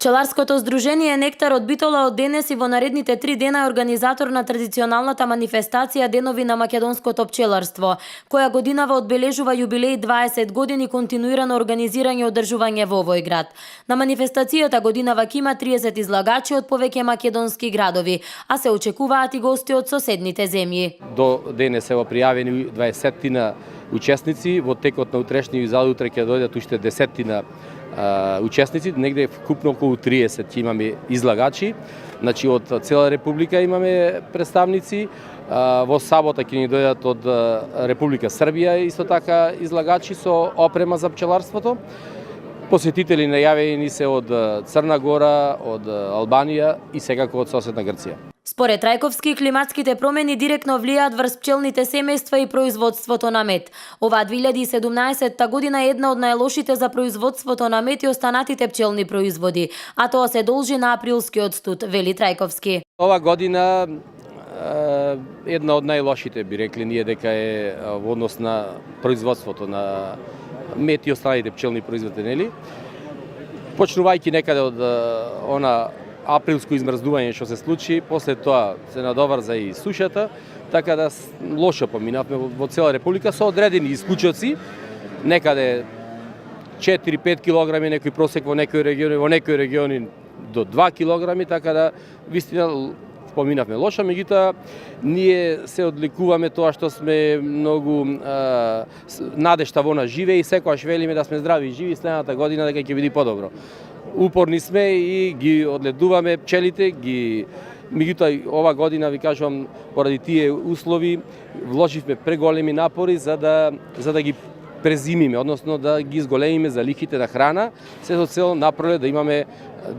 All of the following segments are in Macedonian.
Пчеларското здружение Нектар од Битола од денес и во наредните 3 дена е организатор на традиционалната манифестација Денови на македонското пчеларство, која годинава одбележува јубилеј 20 години континуирано организирање и одржување во овој град. На манифестацијата годинава ќе има 30 излагачи од повеќе македонски градови, а се очекуваат и гости од соседните земји. До денес се пријавени 20 учесници, во текот на утрешниот и заутре ќе дојдат уште 10 учесници, негде вкупно околу 30 ќе имаме излагачи, значи од цела република имаме представници, во сабота ќе ни дојдат од Република Србија исто така излагачи со опрема за пчеларството. Посетители најавени се од Црна Гора, од Албанија и секако од соседна Грција. Според Трајковски, климатските промени директно влијаат врз пчелните семејства и производството на мед. Оваа 2017 година е една од најлошите за производството на мед и останатите пчелни производи, а тоа се должи на априлскиот студ, вели Трајковски. Ова година една од најлошите, би рекли ние, дека е во однос на производството на мед и останатите пчелни производи, нели? Почнувајќи некаде од она априлско измрзнување што се случи, после тоа се надоврза и сушата, така да лошо поминавме во цела република со одредени исклучоци, некаде 4-5 килограми, некој просек во некои региони до 2 килограми, така да вистина поминавме лошо, меѓутоа ние се одликуваме тоа што сме многу надежта во нас живе и секогаш велиме да сме здрави и живи, следната година дека ќе биде подобро. Упорни сме и ги одледуваме пчелите, меѓутоа ова година ви кажувам поради тие услови вложивме преголеми напори за да ги презимиме, односно да ги изголемиме залихите на храна, се со цел напроле да имаме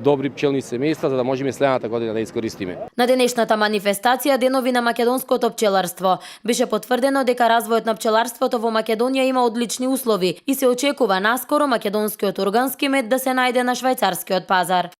добри пчелни семејства за да можеме следната година да искористиме. На денешната манифестација Денови на македонското пчеларство беше потврдено дека развојот на пчеларството во Македонија има одлични услови и се очекува наскоро македонскиот органски мед да се најде на швајцарскиот пазар.